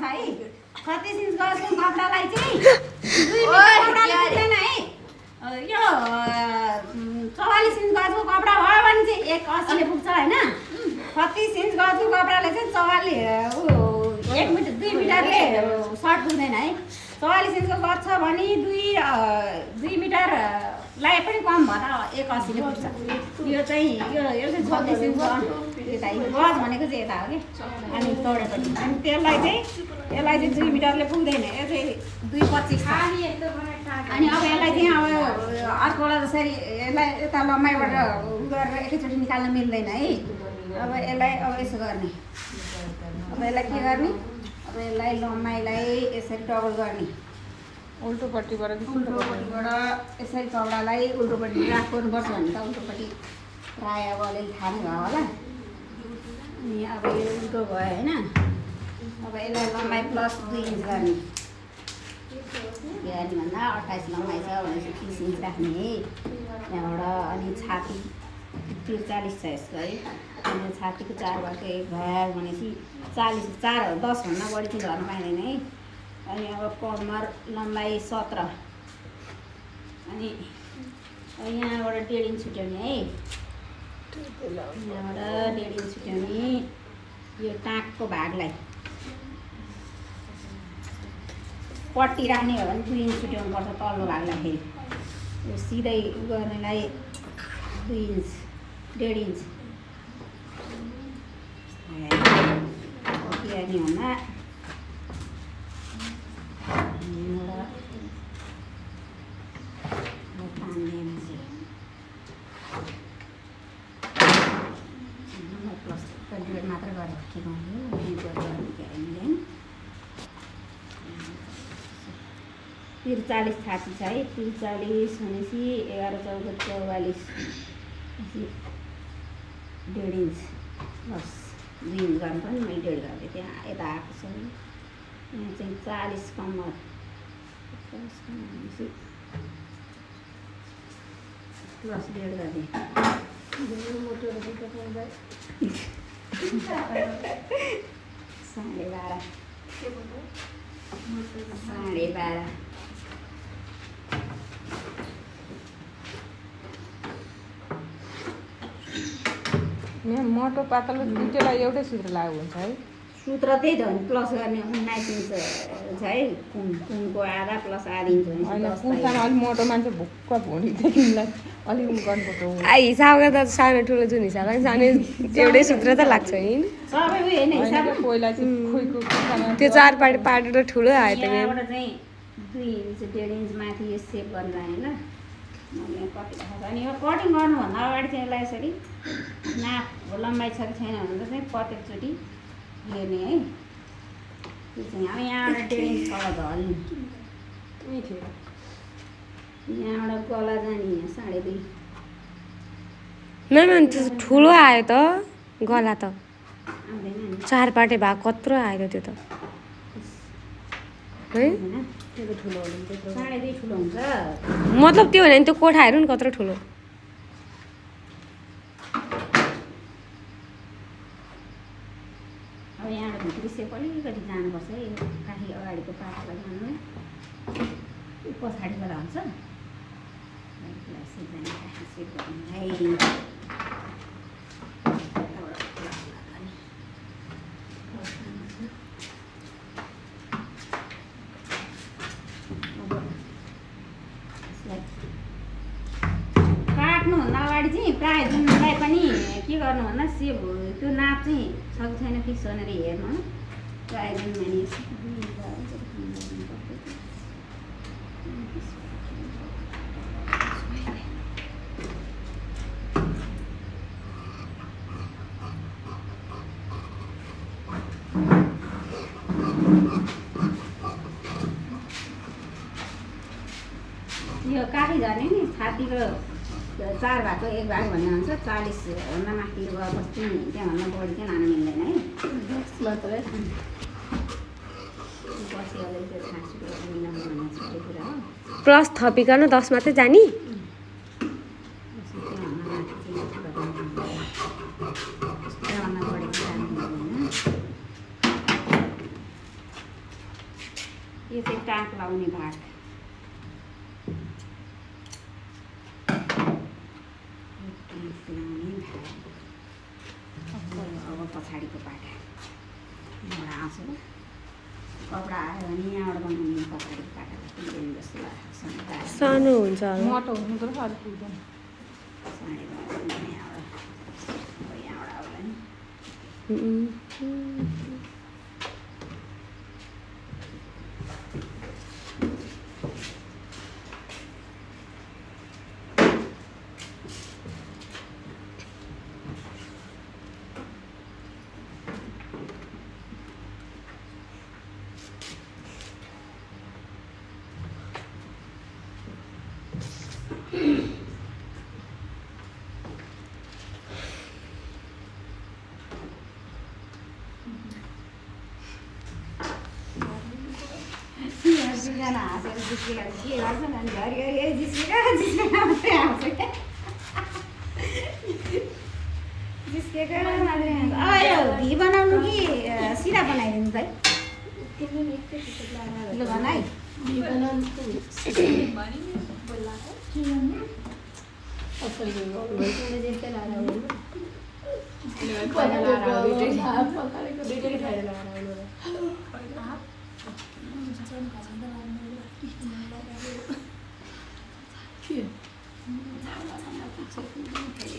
छ है 36 इन्च गजको कपडालाई चाहिँ 2 मिटर कपडाले पुग्दैन है यो 44 इन्च गजको कपडा भयो भने चाहिँ 180 ले पुग्छ हैन 36 इन्च गजको कपडाले चाहिँ 1 मिटर 2 मिटरले सर्ट पुग्दैन है 44 इन्चको गज छ भने 2 मिटर लाई पनि कम भएर 180 ले पुग्छ यो चाहिँ 36 इन्च यता गज भनेको चाहिँ यता हो कि अनि तोडेपट्टि अनि त्यसलाई चाहिँ 2 मिटरले पुग्दैन यो चाहिँ 2.25 छ अनि अब यसलाई चाहिँ अब अर्कोबाट जसरी यसलाई यता लम्बाइबाट गरेर एकैचोटि निकाल्न मिल्दैन है अब यसलाई अब यसो गर्ने अब यसलाई के गर्ने अब यसलाई लम्बाइलाई यसरी डबल गर्ने उल्टोपट्टिबाट यसरी कपडालाई उल्टोपट्टि राख्नुपर्छ भने त उल्टोपट्टि प्रायः अब अलिअलि थाहा नै भयो होला अनि अब यो उल्टो भयो होइन अब यसलाई लम्बाइ प्लस 2 इन्च गर्ने गर्ने भन्दा 28 लम्बाइ छ भनेपछि 30 इन्च राख्ने है त्यहाँबाट अनि छाती 43 छ यसको है अनि छातीको 4 भएको 1 भयो भनेपछि 40 10 भन्दा बढी चाहिँ गर्न पाइँदैन है अनि अब कमर लम्बाइ 17 अनि यहाँबाट 1.5 इन्च छुट्याउने है यहाँबाट 1.5 इन्च छुट्याउने यो टाँकको भागलाई पट्टी राख्ने हो भने 2 इन्च छुट्याउनु पर्छ तल्लो भागलाई फेरि यो सिधै गर्नेलाई 2 इन्च 1.5 इन्च पट्टी राख्ने भन्दा मात्र गरेर के गर्नु फिर 40 छाती छ है 40 भनेपछि 11 14 44 1.5 इन्च बस 2 इन्च गर्नु पनि मैले 1.5 गरेँ त्यहाँ यता आएको छ यहाँ चाहिँ 40 कमर प्लस 1.5 गरेँ साढे 12 यहाँ मोटो पातलो दुईटैलाई एउटै सूत्र लागु हुन्छ है सूत्र त्यही त हो नि प्लस गर्ने 19 इन्च छ है कुनको आधा प्लस आधा इन्च होइन कुर्तामा अलिक मोटो मान्छे भुक्क भुँडीदेखिलाई अलिक गर्नुपर्छ हिसाब गर्दा सानो ठुलो जुन हिसाब सानो एउटै सूत्र त लाग्छ नि सबै उयो होइन हिसाब पहिला चाहिँ खुइको त्यो 4 पाटेर ठुलो आयो त यहाँबाट चाहिँ 2 इन्च 1.5 इन्च माथि यो सेप गरेर जाने ल मैले कति देखाएको अनि यो कटिङ गर्नुभन्दा अगाडि चाहिँ यसलाई यसरी नाप लम्बाइ छ कि छैन भनेर चाहिँ प्रत्येकचोटि हेर्ने है त्यो चाहिँ अब यहाँबाट 1.5 इन्च तल झल्ने यहाँबाट गला जाने यहाँ 2.5 म्याम ठुलो आयो त गला त आउँदैन नि 4 पाटे भाग कत्रो आयो त्यो त है त्यो ठुलो हुन्छ 2.5 ठुलो हुन्छ मतलब त्यो भने त्यो कोठा हेर्नु नि कत्रो ठुलो अब यहाँबाट भित्री सेप अलिकति जानुपर्छ है काखी अगाडिको पाटलाई जानु पछाडिबाट हुन्छ सेप गर्नु काट्नुभन्दा अगाडि चाहिँ प्रायः जुनलाई पनि के गर्नु भन्दा सेप त्यो नाप चाहिँ छ कि छैन फिक्स भनेर हेर्नु प्रायः जुन मानिस यो काठी झर्ने नि छातीको 4 भागको 1 भाग भन्ने हुन्छ 40 भन्दा माथि गएपछि त्यहाँभन्दा बढी चाहिँ लानु मिल्दैन है पछि अलिक त्यो छाँसीको मिलाउनु भन्ने छुट्टै कुरा हो प्लस थपिकन 10 मात्रै जानी त्यहाँभन्दा बढी चाहिँ लानु मिल्दैन यो चाहिँ टाँक लाउने भाग अब पछाडिको पाटा यहाँबाट आउँछ कपडा आयो भने यहाँबाट बनाउने पछाडिको पाटा जस्तो लाग्छ सानो हुन्छ होला। मोटो हुनु त अरू पुग्दैन। साडी बनाउने यहाँबाट आउला नि जना हाँसेर जिस्केर के गर्छन् अनि घरिघरि जिस्केका मात्रै आउँछ क्या जिस्केका मात्रै आउँछ। यो घी बनाउनु कि सिरा बनाइदिनु भाइ ल भन है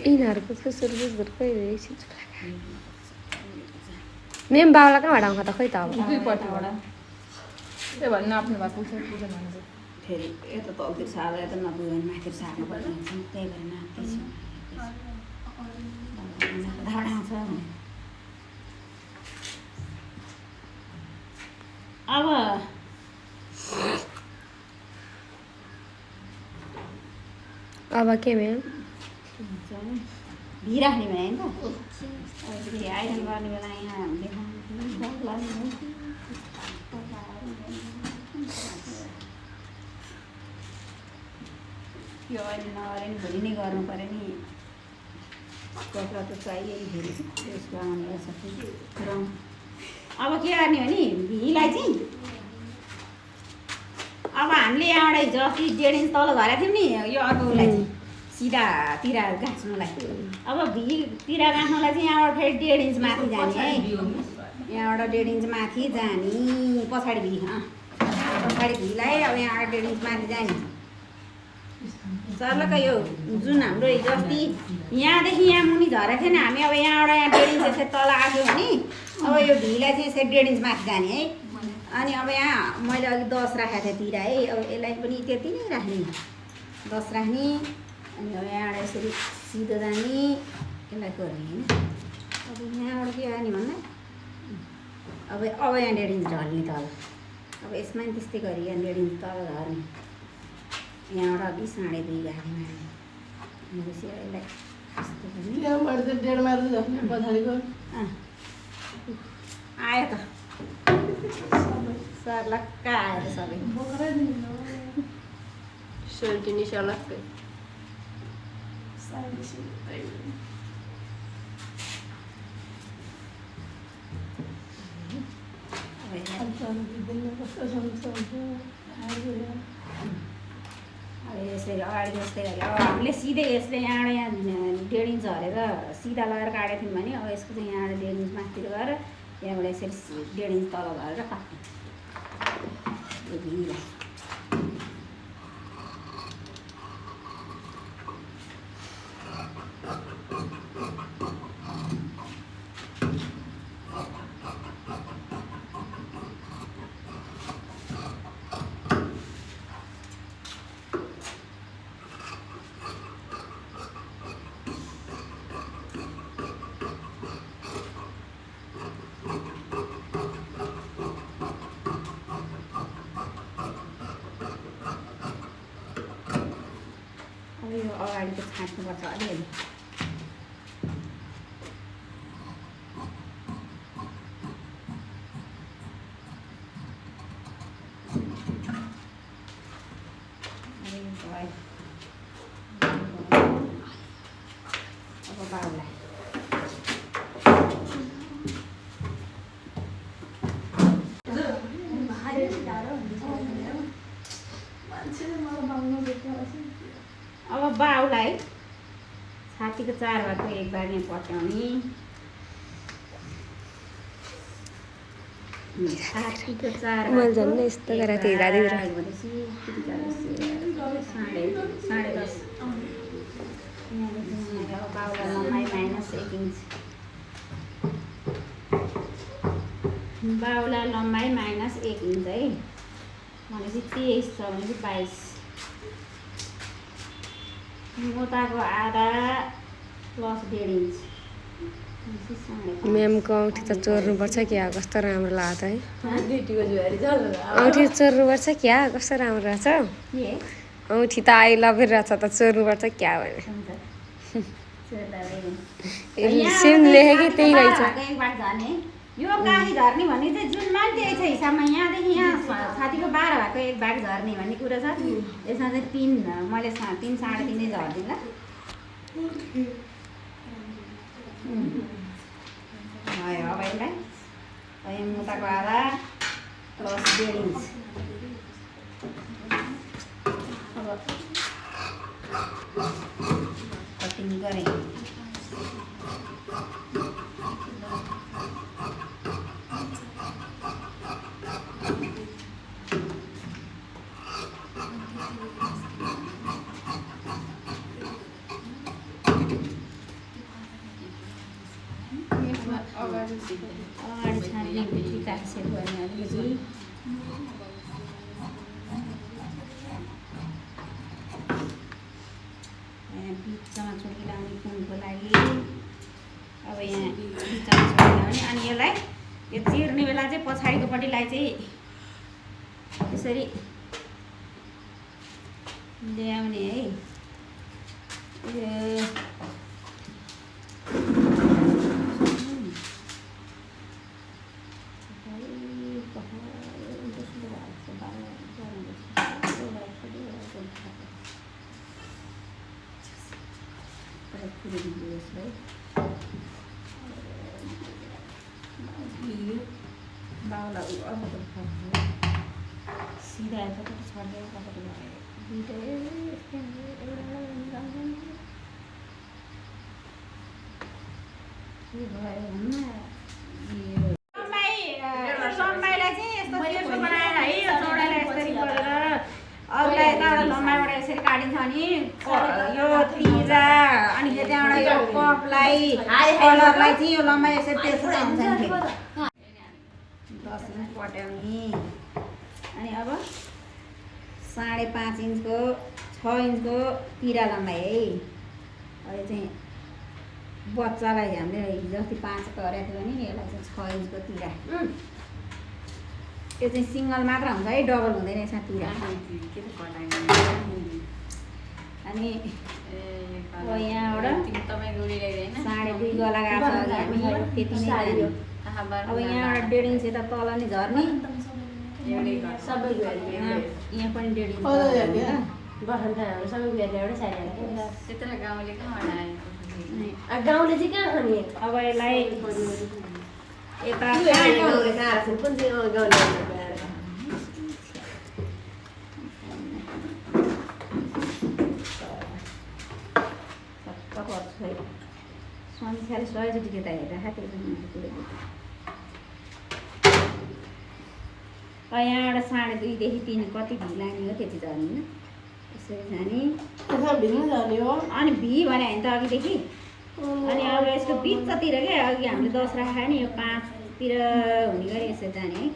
यिनीहरूको फुसुर कहिले मेम बाबालाई कहाँबाट आउँछ त खै त अब दुईपट्टिबाट त्यही भएर नाप्नु भएको छ पूजा भनेको फेरि यता तलतिर सार्दा यता नपुग्यो भने माथि सार्नु पर्ने हुन्छ नि त्यही भएर नाप्दैछु धाड आउँछ भने अब के मेम भी राख्ने भने नि त फेरि आइरन गर्ने बेला यहाँ यो अहिले नगरे नि भोलि नै गर्नु पऱ्यो नि कपडा त चाहियो नि फेरि त्यसको आउने रहेछ अब के गर्ने हो नि भीलाई चाहिँ अब हामीले यहाँबाट हिजो अस्ति 1.5 इन्च तल झरेको थियौँ नि यो अर्को उसलाई चाहिँ सिधा तिरा गाँच्नुलाई अब भी तिरा गाँच्नुलाई चाहिँ यहाँबाट फेरि 1.5 इन्च माथि जाने है यहाँबाट 1.5 इन्च माथि जाने पछाडि भी पछाडि भीलाई अब यहाँबाट 1.5 इन्च माथि जाने सर्लक्क यो जुन हाम्रो हिजो अस्ति यहाँदेखि यहाँ मुनि झरेको थियो नि हामी अब यहाँबाट यहाँ 1.5 इन्च यसरी तल आएको भने अब यो भीलाई चाहिँ यसरी 1.5 इन्च माथि जाने है अनि अब यहाँ मैले अघि 10 राखेको थिएँ तिरा है अब यसलाई पनि त्यति नै राख्ने 10 राख्ने अनि अब यहाँबाट यसरी सिधो जाने यसलाई गर्ने होइन अब यहाँबाट के गर्ने भन्दा अब यहाँ 1.5 इन्च ढल्ने तल अब यसमा नि त्यस्तै गरी यहाँ 1.5 इन्च तल झर्ने यहाँबाट अघि 2.5 राख्ने भनेपछि यसलाई आयो त सर्लक्क आयो सबै यसरी अगाडि जस्तै गरी अब हामीले सिधै यसले यहाँबाट यहाँ 1.5 इन्च झरेर सिधा लगाएर काटेको थियौँ भने अब यसको चाहिँ यहाँबाट 1.5 इन्च माथितिर गएर यहाँबाट यसरी 1.5 इन्च तल झरेर काट्ने यो भीलाई यो अगाडि त छाट्नुपर्छ अलिअलि अब बाउलाई अब बाउलाई छातीको 4 भागको 1 भाग यहाँ पट्याउने छातीको 4 मैले झन् यस्तो गरेर थिएँ दादीतिर। भनेपछि कति गरेर 10.5 बाउलाई लम्बाइ -1 इन्च बाउलाई लम्बाइ -1 इन्च है भनेपछि 23 छ भनेपछि 22 मोटाको आधा प्लस 1.5 इन्च म्यामको औँठी त चोर्नुपर्छ क्या कस्तो राम्रो लाग्छ है औँठी चोर्नुपर्छ क्या कस्तो राम्रो रहेछ औँठी त आई लभ रहेछ त चोर्नुपर्छ क्या भने सिम लेखेकै त्यही रहेछ यो गाडी झर्ने भन्ने चाहिँ जुन मान्छे छ हिसाबमा यहाँदेखि यहाँ छातीको 12 भागको 1 भाग झर्ने भन्ने कुरा छ यसमा चाहिँ 3 मैले 3 साढे 3 नै झर्दिएँ ल भयो अब यसलाई मोटाको आधा प्लस 1.5 इन्च अब कटिङ गरेँ अगाडि छान्ने टिका सेट गर्ने अलिकति यहाँ बिचमा छोकी लाउने कुनको लागि अब यहाँ बिचमा छोकी लाउने अनि यसलाई यो चिर्ने बेला चाहिँ पछाडिकोपट्टिलाई चाहिँ यसरी ल्याउने है बाउलाई सिधा पट्टि छर्दै पट्टि लम्बाइलाई चाहिँ यस्तो तेर्सो बनाएर है यो चौडाइलाई यसरी गरेर अरूलाई यताबाट लम्बाइबाट यसरी काटिन्छ अनि यो तिरा अनि त्यहाँबाट यो कपलाई कलरलाई चाहिँ यो लम्बाइ यसरी तेर्सो आउँछ नि 10 इन्च पट्याउने अनि अब 5.5 इन्चको 6 इन्चको तिरा लम्बाइ है अहिले चाहिँ बच्चालाई हामीले हिजो 5 गरेको थियो भने यसलाई चाहिँ 6 इन्चको तिरा यो चाहिँ सिङ्गल मात्र हुन्छ है डबल हुँदैन यसमा तिरा अनि अब यहाँबाट 2.5 गला गएको छ अघि हामी त्यति नै जाने अब यहाँबाट 1.5 इन्च यता तल नि झर्ने यहाँ पनि 1.5 इन्च गाउँले चाहिँ कहाँ खाने अब यसलाई यता संसार सहजोटी त्यता हेरेर यहाँबाट 2.5 देखि 3 कति भी लाने हो त्यति झर्ने यसरी जाने अनि भी भने त अघिदेखि अनि अब यसको बिचतिर के अघि हामीले 10 राखेको नि यो 5 तिर हुने गरी यसरी जाने है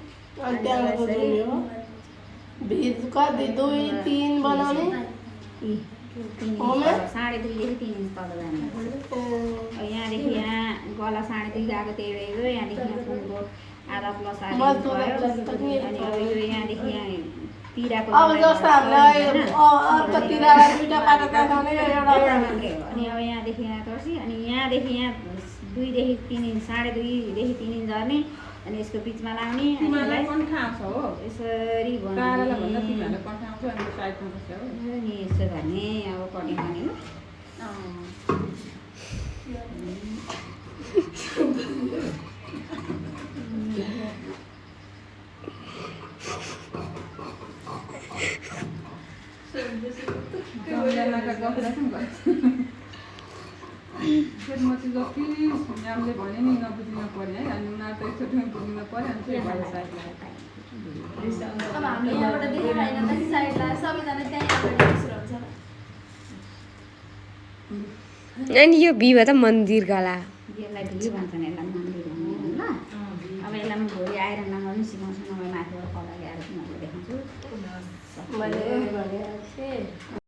अनि कति 2-3 बनाउने 2.5 देखि 3 इन्च तल जाने यहाँदेखि यहाँ गला 2.5 गएको त्यही भएर यहाँदेखि यहाँ फुलको आधा प्लस आधा अनि अब यो यहाँदेखि यहाँ तिराको अब जस्तो हामीलाई अर्को तिरा दुईटा पाटा काट्ने एउटा मात्रै हो अनि अब यहाँदेखि यहाँ तर्सी अनि यहाँदेखि यहाँ 2 देखि 3 इन्च 2.5 देखि 3 इन्च झर्ने अनि यसको बिचमा लाउने यसरी नि यसो गर्ने अब कटिङ गर्ने बेलनाका गफिरहेको नि फेरि म चाहिँ जति म्यामले भने नि नबुझ्नु पर्ने है अनि उनीहरू त एकचोटि बुझ्नु पर्यो अनि त्यही भएर साइड अब हामीले यहाँबाट देखेर होइन त साइड ला सबैजना त्यहीँ आएर बसिरहन्छ अनि यो भिवा त मन्दिर गला यसलाई भिडी भन्छन् यसलाई मन्दिर भन्ने ल अब यसलाई म भोलि आएर नगर्नु सिकाउँछु नभए माथिबाट कला ल्याएर तिमीहरूलाई देखाउँछु मैले भने